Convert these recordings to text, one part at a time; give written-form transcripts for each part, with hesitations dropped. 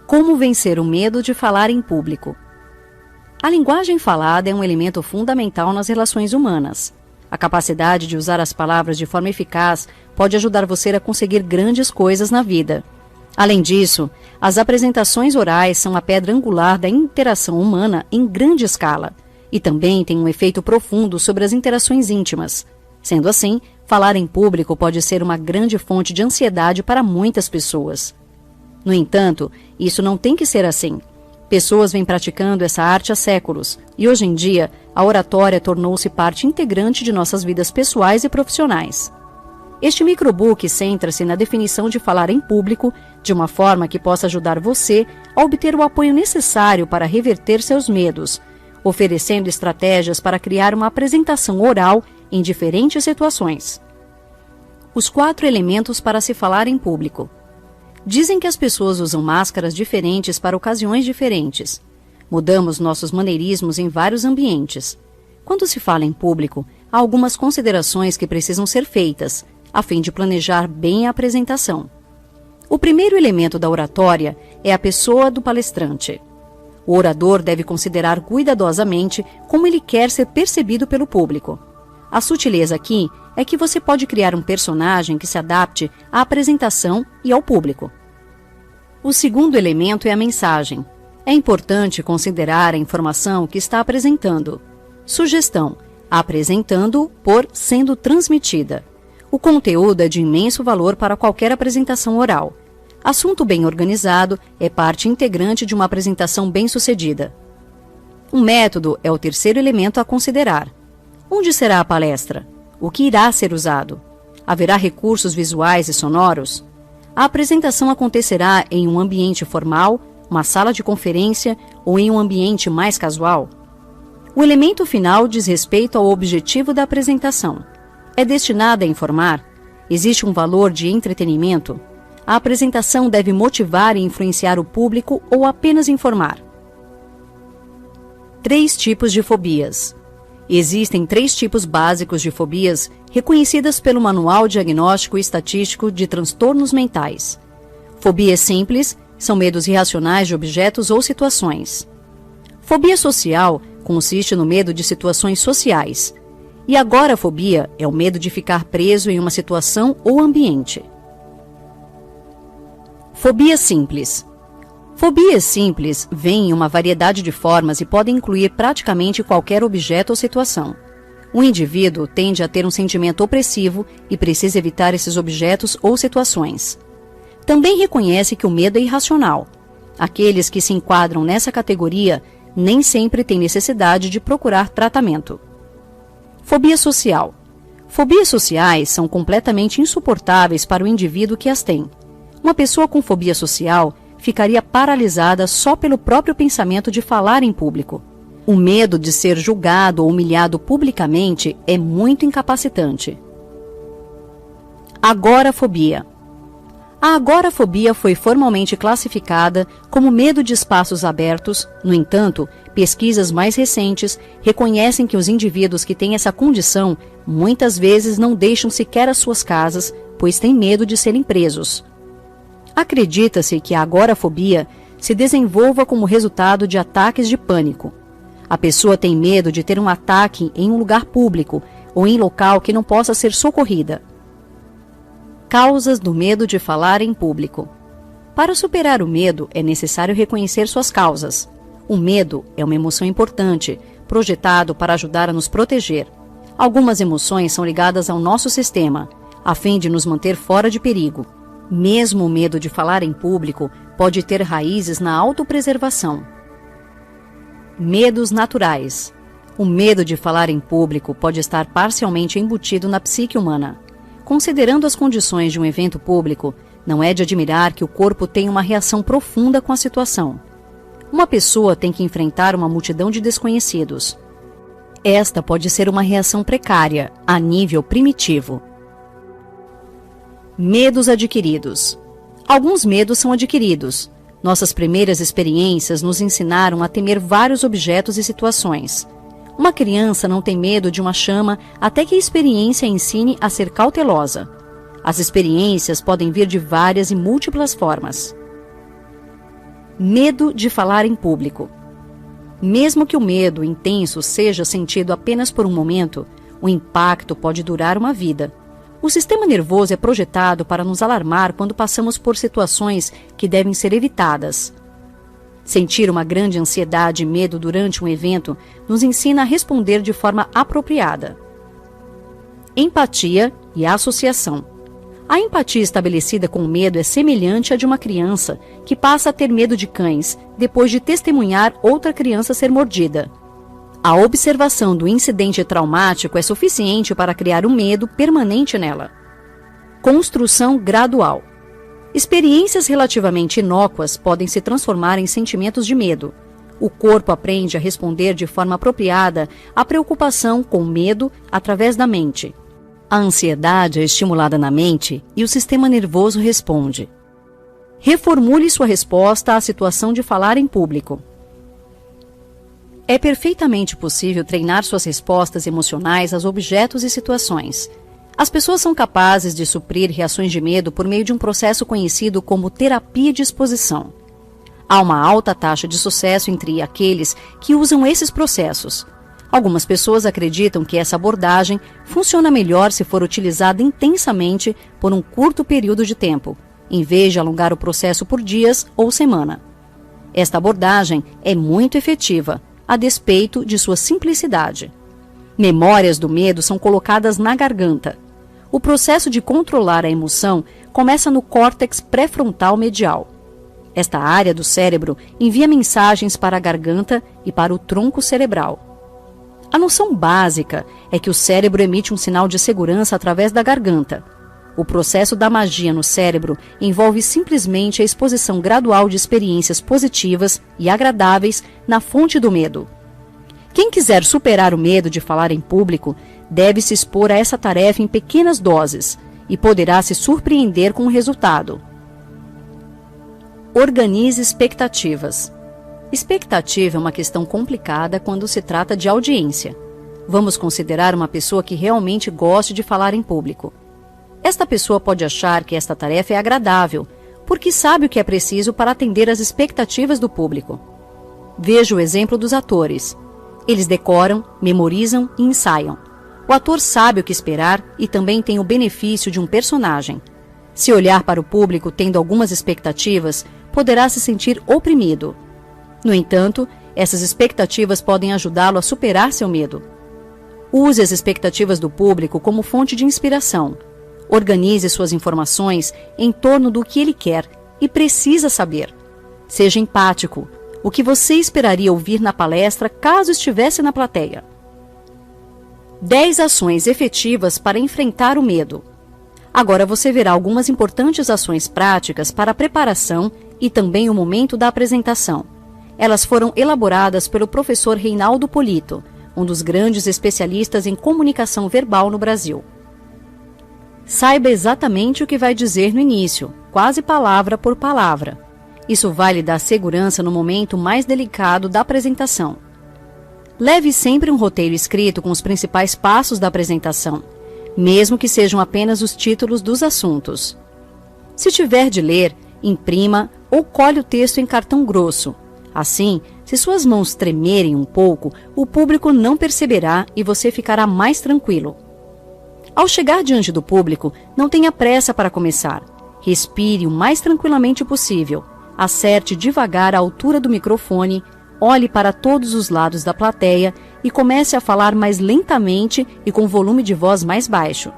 Como vencer o medo de falar em público? A linguagem falada é um elemento fundamental nas relações humanas. A capacidade de usar as palavras de forma eficaz pode ajudar você a conseguir grandes coisas na vida. Além disso, as apresentações orais são a pedra angular da interação humana em grande escala e também têm um efeito profundo sobre as interações íntimas. Sendo assim, falar em público pode ser uma grande fonte de ansiedade para muitas pessoas. No entanto, isso não tem que ser assim. Pessoas vêm praticando essa arte há séculos e, hoje em dia, a oratória tornou-se parte integrante de nossas vidas pessoais e profissionais. Este microbook centra-se na definição de falar em público de uma forma que possa ajudar você a obter o apoio necessário para reverter seus medos, oferecendo estratégias para criar uma apresentação oral em diferentes situações. Os 4 elementos para se falar em público. Dizem que as pessoas usam máscaras diferentes para ocasiões diferentes. Mudamos nossos maneirismos em vários ambientes. Quando se fala em público, há algumas considerações que precisam ser feitas, a fim de planejar bem a apresentação. O primeiro elemento da oratória é a pessoa do palestrante. O orador deve considerar cuidadosamente como ele quer ser percebido pelo público. A sutileza aqui é que você pode criar um personagem que se adapte à apresentação e ao público. O segundo elemento é a mensagem. É importante considerar a informação que está apresentando. Sugestão: apresentando por sendo transmitida. O conteúdo é de imenso valor para qualquer apresentação oral. Assunto bem organizado é parte integrante de uma apresentação bem-sucedida. Um método é o terceiro elemento a considerar. Onde será a palestra? O que irá ser usado? Haverá recursos visuais e sonoros? A apresentação acontecerá em um ambiente formal, uma sala de conferência ou em um ambiente mais casual? O elemento final diz respeito ao objetivo da apresentação. É destinada a informar? Existe um valor de entretenimento? A apresentação deve motivar e influenciar o público ou apenas informar? 3 tipos de fobias. Existem 3 tipos básicos de fobias reconhecidas pelo Manual Diagnóstico e Estatístico de Transtornos Mentais. Fobias simples são medos irracionais de objetos ou situações. Fobia social consiste no medo de situações sociais. E agorafobia é o medo de ficar preso em uma situação ou ambiente. Fobia simples. Fobias simples vêm em uma variedade de formas e podem incluir praticamente qualquer objeto ou situação. O indivíduo tende a ter um sentimento opressivo e precisa evitar esses objetos ou situações. Também reconhece que o medo é irracional. Aqueles que se enquadram nessa categoria nem sempre têm necessidade de procurar tratamento. Fobia social. Fobias sociais são completamente insuportáveis para o indivíduo que as tem. Uma pessoa com fobia social ficaria paralisada só pelo próprio pensamento de falar em público. O medo de ser julgado ou humilhado publicamente é muito incapacitante. Agorafobia. A agorafobia foi formalmente classificada como medo de espaços abertos. No entanto, pesquisas mais recentes reconhecem que os indivíduos que têm essa condição muitas vezes não deixam sequer as suas casas, pois têm medo de serem presos. Acredita-se que a agorafobia se desenvolva como resultado de ataques de pânico. A pessoa tem medo de ter um ataque em um lugar público ou em local que não possa ser socorrida. Causas do medo de falar em público. Para superar o medo, é necessário reconhecer suas causas. O medo é uma emoção importante, projetado para ajudar a nos proteger. Algumas emoções são ligadas ao nosso sistema, a fim de nos manter fora de perigo. Mesmo o medo de falar em público pode ter raízes na autopreservação. Medos naturais. O medo de falar em público pode estar parcialmente embutido na psique humana. Considerando as condições de um evento público, não é de admirar que o corpo tenha uma reação profunda com a situação. Uma pessoa tem que enfrentar uma multidão de desconhecidos. Esta pode ser uma reação precária, a nível primitivo. Medos adquiridos. Alguns medos são adquiridos. Nossas primeiras experiências nos ensinaram a temer vários objetos e situações. Uma criança não tem medo de uma chama até que a experiência a ensine a ser cautelosa. As experiências podem vir de várias e múltiplas formas. Medo de falar em público. Mesmo que o medo intenso seja sentido apenas por um momento, o impacto pode durar uma vida. O sistema nervoso é projetado para nos alarmar quando passamos por situações que devem ser evitadas. Sentir uma grande ansiedade e medo durante um evento nos ensina a responder de forma apropriada. Empatia e associação. A empatia estabelecida com o medo é semelhante à de uma criança que passa a ter medo de cães depois de testemunhar outra criança ser mordida. A observação do incidente traumático é suficiente para criar um medo permanente nela. Construção gradual. Experiências relativamente inócuas podem se transformar em sentimentos de medo. O corpo aprende a responder de forma apropriada à preocupação com medo através da mente. A ansiedade é estimulada na mente e o sistema nervoso responde. Reformule sua resposta à situação de falar em público. É perfeitamente possível treinar suas respostas emocionais aos objetos e situações. As pessoas são capazes de suprir reações de medo por meio de um processo conhecido como terapia de exposição. Há uma alta taxa de sucesso entre aqueles que usam esses processos. Algumas pessoas acreditam que essa abordagem funciona melhor se for utilizada intensamente por um curto período de tempo, em vez de alongar o processo por dias ou semana. Esta abordagem é muito efetiva, a despeito de sua simplicidade. Memórias do medo são colocadas na garganta. O processo de controlar a emoção começa no córtex pré-frontal medial. Esta área do cérebro envia mensagens para a garganta e para o tronco cerebral. A noção básica é que o cérebro emite um sinal de segurança através da garganta. O processo da magia no cérebro envolve simplesmente a exposição gradual de experiências positivas e agradáveis na fonte do medo. Quem quiser superar o medo de falar em público deve se expor a essa tarefa em pequenas doses e poderá se surpreender com o resultado. Organize expectativas. Expectativa é uma questão complicada quando se trata de audiência. Vamos considerar uma pessoa que realmente goste de falar em público. Esta pessoa pode achar que esta tarefa é agradável, porque sabe o que é preciso para atender às expectativas do público. Veja o exemplo dos atores. Eles decoram, memorizam e ensaiam. O ator sabe o que esperar e também tem o benefício de um personagem. Se olhar para o público tendo algumas expectativas, poderá se sentir oprimido. No entanto, essas expectativas podem ajudá-lo a superar seu medo. Use as expectativas do público como fonte de inspiração. Organize suas informações em torno do que ele quer e precisa saber. Seja empático. O que você esperaria ouvir na palestra caso estivesse na plateia? 10 ações efetivas para enfrentar o medo. Agora você verá algumas importantes ações práticas para a preparação e também o momento da apresentação. Elas foram elaboradas pelo professor Reinaldo Polito, um dos grandes especialistas em comunicação verbal no Brasil. Saiba exatamente o que vai dizer no início, quase palavra por palavra. Isso vai lhe dar segurança no momento mais delicado da apresentação. Leve sempre um roteiro escrito com os principais passos da apresentação, mesmo que sejam apenas os títulos dos assuntos. Se tiver de ler, imprima ou colhe o texto em cartão grosso. Assim, se suas mãos tremerem um pouco, o público não perceberá e você ficará mais tranquilo. Ao chegar diante do público, não tenha pressa para começar. Respire o mais tranquilamente possível. Acerte devagar a altura do microfone, olhe para todos os lados da plateia e comece a falar mais lentamente e com volume de voz mais baixo.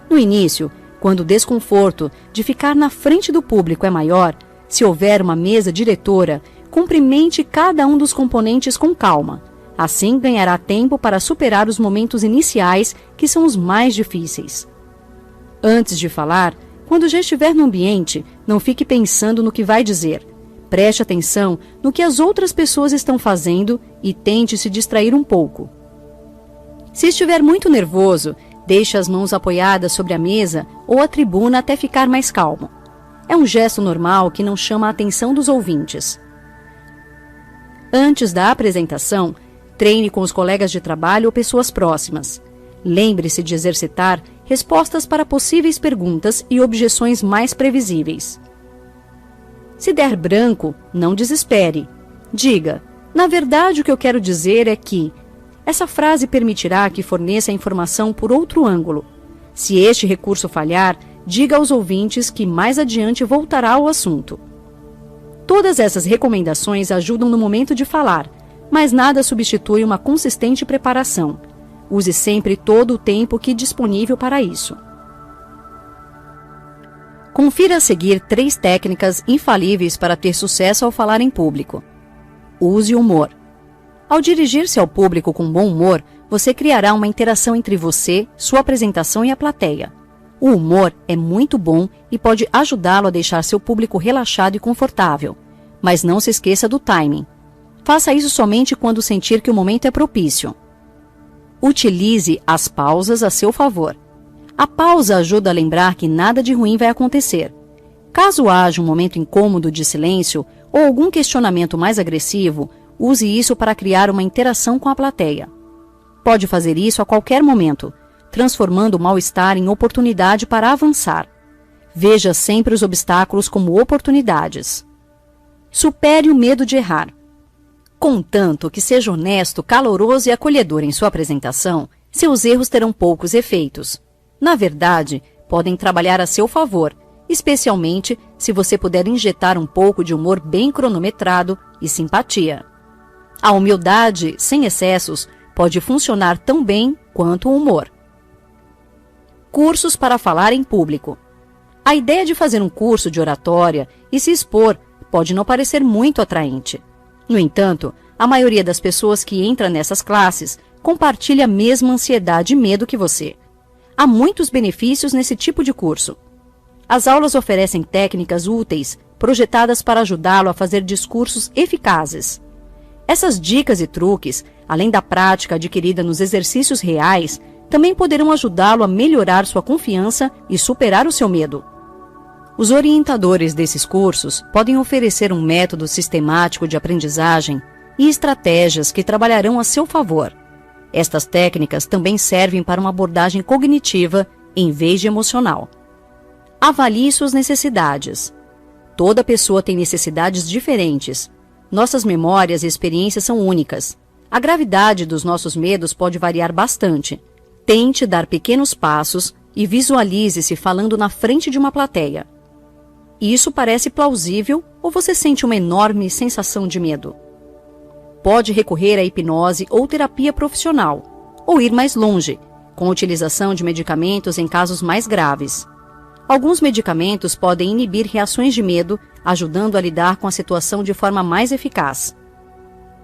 No início, quando o desconforto de ficar na frente do público é maior, se houver uma mesa diretora, cumprimente cada um dos componentes com calma. Assim ganhará tempo para superar os momentos iniciais, que são os mais difíceis. Antes de falar, quando já estiver no ambiente, não fique pensando no que vai dizer. Preste atenção no que as outras pessoas estão fazendo e tente se distrair um pouco. Se estiver muito nervoso, deixe as mãos apoiadas sobre a mesa ou a tribuna até ficar mais calmo. É um gesto normal que não chama a atenção dos ouvintes. Antes da apresentação, treine com os colegas de trabalho ou pessoas próximas. Lembre-se de exercitar respostas para possíveis perguntas e objeções mais previsíveis. Se der branco, não desespere. Diga: na verdade, o que eu quero dizer é que... Essa frase permitirá que forneça a informação por outro ângulo. Se este recurso falhar, diga aos ouvintes que mais adiante voltará ao assunto. Todas essas recomendações ajudam no momento de falar, mas nada substitui uma consistente preparação. Use sempre todo o tempo que é disponível para isso. Confira a seguir 3 técnicas infalíveis para ter sucesso ao falar em público. Use humor. Ao dirigir-se ao público com bom humor, você criará uma interação entre você, sua apresentação e a plateia. O humor é muito bom e pode ajudá-lo a deixar seu público relaxado e confortável. Mas não se esqueça do timing. Faça isso somente quando sentir que o momento é propício. Utilize as pausas a seu favor. A pausa ajuda a lembrar que nada de ruim vai acontecer. Caso haja um momento incômodo de silêncio ou algum questionamento mais agressivo, use isso para criar uma interação com a plateia. Pode fazer isso a qualquer momento, transformando o mal-estar em oportunidade para avançar. Veja sempre os obstáculos como oportunidades. Supere o medo de errar. Contanto que seja honesto, caloroso e acolhedor em sua apresentação, seus erros terão poucos efeitos. Na verdade, podem trabalhar a seu favor, especialmente se você puder injetar um pouco de humor bem cronometrado e simpatia. A humildade, sem excessos, pode funcionar tão bem quanto o humor. Cursos para falar em público. A ideia de fazer um curso de oratória e se expor pode não parecer muito atraente. No entanto, a maioria das pessoas que entra nessas classes compartilha a mesma ansiedade e medo que você. Há muitos benefícios nesse tipo de curso. As aulas oferecem técnicas úteis, projetadas para ajudá-lo a fazer discursos eficazes. Essas dicas e truques, além da prática adquirida nos exercícios reais, também poderão ajudá-lo a melhorar sua confiança e superar o seu medo. Os orientadores desses cursos podem oferecer um método sistemático de aprendizagem e estratégias que trabalharão a seu favor. Estas técnicas também servem para uma abordagem cognitiva em vez de emocional. Avalie suas necessidades. Toda pessoa tem necessidades diferentes. Nossas memórias e experiências são únicas. A gravidade dos nossos medos pode variar bastante. Tente dar pequenos passos e visualize-se falando na frente de uma plateia. Isso parece plausível ou você sente uma enorme sensação de medo? Pode recorrer à hipnose ou terapia profissional, ou ir mais longe, com a utilização de medicamentos em casos mais graves. Alguns medicamentos podem inibir reações de medo, ajudando a lidar com a situação de forma mais eficaz.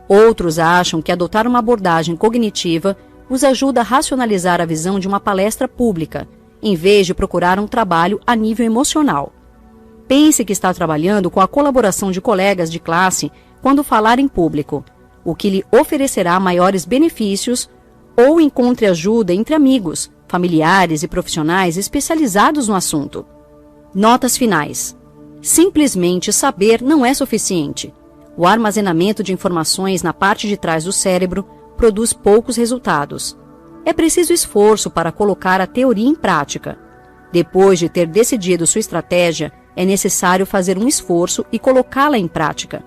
Outros acham que adotar uma abordagem cognitiva os ajuda a racionalizar a visão de uma palestra pública, em vez de procurar um trabalho a nível emocional. Pense que está trabalhando com a colaboração de colegas de classe quando falar em público, o que lhe oferecerá maiores benefícios, ou encontre ajuda entre amigos, familiares e profissionais especializados no assunto. Notas finais. Simplesmente saber não é suficiente. O armazenamento de informações na parte de trás do cérebro produz poucos resultados. É preciso esforço para colocar a teoria em prática. Depois de ter decidido sua estratégia, é necessário fazer um esforço e colocá-la em prática.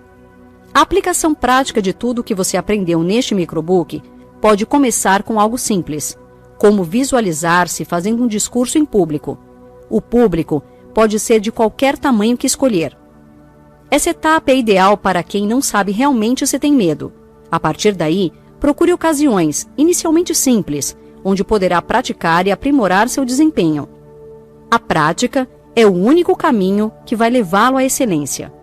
A aplicação prática de tudo o que você aprendeu neste microbook pode começar com algo simples, como visualizar-se fazendo um discurso em público. O público pode ser de qualquer tamanho que escolher. Essa etapa é ideal para quem não sabe realmente se tem medo. A partir daí, procure ocasiões, inicialmente simples, onde poderá praticar e aprimorar seu desempenho. A prática é o único caminho que vai levá-lo à excelência.